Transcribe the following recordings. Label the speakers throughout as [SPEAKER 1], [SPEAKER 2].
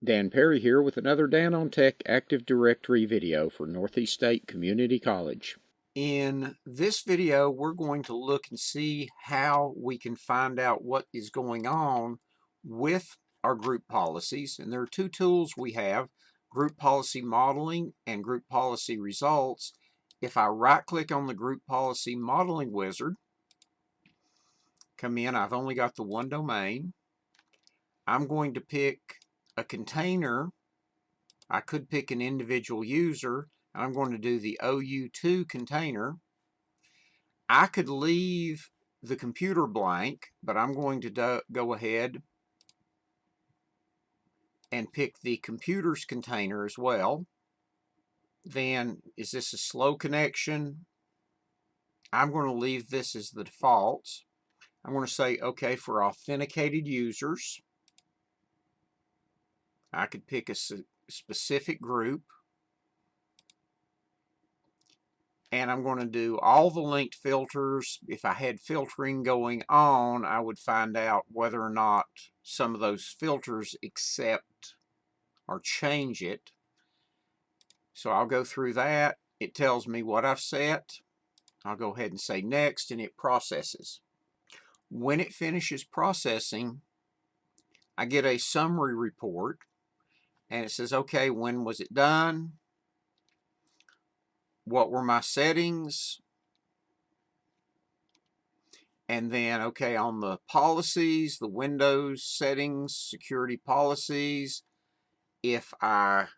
[SPEAKER 1] Dan Perry here with another Dan on Tech Active Directory video for Northeast State Community College.
[SPEAKER 2] In this video, we're going to look and see how we can find out what is going on with our group policies. And there are two tools we have, group policy modeling and group policy results. If I right-click on the group policy modeling wizard, come in, I've only got the one domain. I'm going to pick a container. I could pick an individual user. I'm going to do the OU2 container. I could leave the computer blank, but I'm going to go ahead and pick the computer's container as well. Then, is this a slow connection? I'm going to leave this as the default. I'm going to say OK for authenticated users. I could pick a specific group. And I'm going to do all the linked filters. If I had filtering going on, I would find out whether or not some of those filters accept or change it. So I'll go through that. It tells me what I've set. I'll go ahead and say next, and it processes. When it finishes processing, I get a summary report, and it says, okay, when was it done? What were my settings? And then, okay, on the policies, the Windows settings, security policies, if I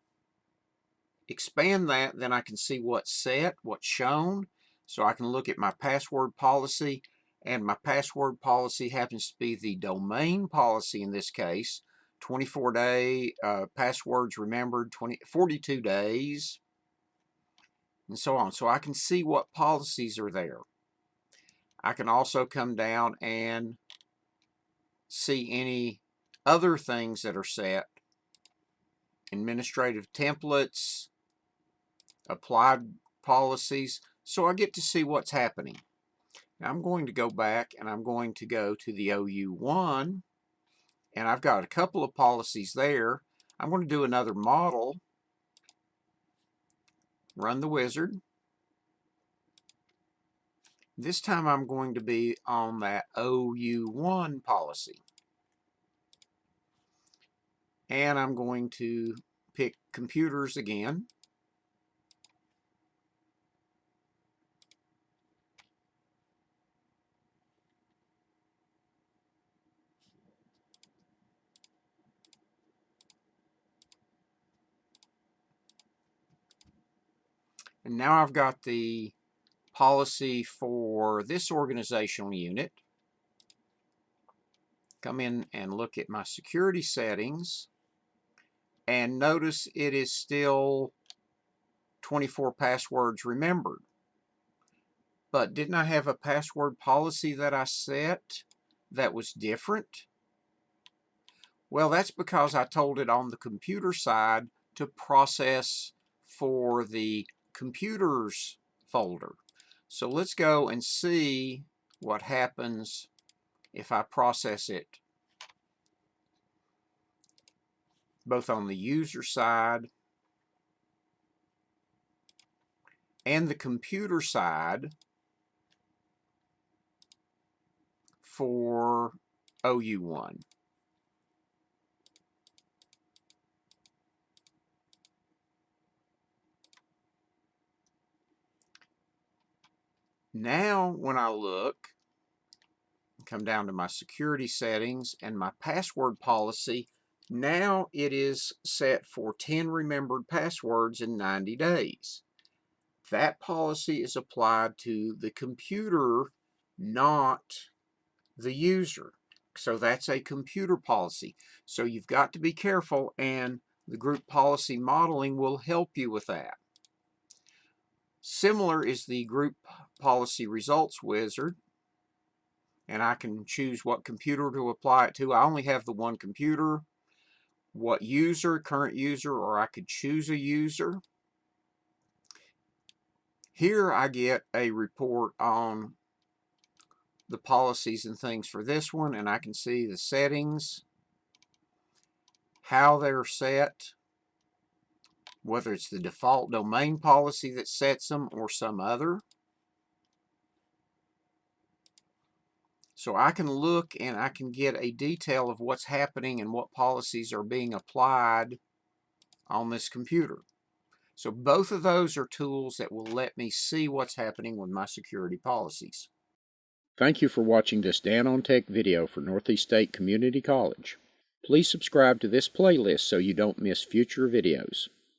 [SPEAKER 2] expand that, then I can see what's set, what's shown. So I can look at my password policy, and my password policy happens to be the domain policy in this case, 24-day passwords remembered, 42 days, and so on. So I can see what policies are there. I can also come down and see any other things that are set. Administrative templates, applied policies. So I get to see what's happening. Now I'm going to go back and I'm going to go to the OU1, and I've got a couple of policies there. I'm going to do another model. Run the wizard. This time I'm going to be on that OU1 policy. And I'm going to pick computers again. And now I've got the policy for this organizational unit. Come in and look at my security settings, and notice it is still 24 passwords remembered. But didn't I have a password policy that I set that was different? Well, that's because I told it on the computer side to process for the computers folder. So let's go and see what happens if I process it both on the user side and the computer side for OU1. Now when I look, come down to my security settings and my password policy, now it is set for 10 remembered passwords in 90 days. That policy is applied to the computer, not the user. So that's a computer policy. So you've got to be careful, and the group policy modeling will help you with that. Similar is the group policy results wizard, and I can choose what computer to apply it to. I only have the one computer. What user, current user, or I could choose a user. Here I get a report on the policies and things for this one, and I can see the settings, how they're set, whether it's the default domain policy that sets them or some other. So I can look and I can get a detail of what's happening and what policies are being applied on this computer. So both of those are tools that will let me see what's happening with my security policies.
[SPEAKER 1] Thank you for watching this Dan on Tech video for Northeast State Community College. Please subscribe to this playlist so you don't miss future videos.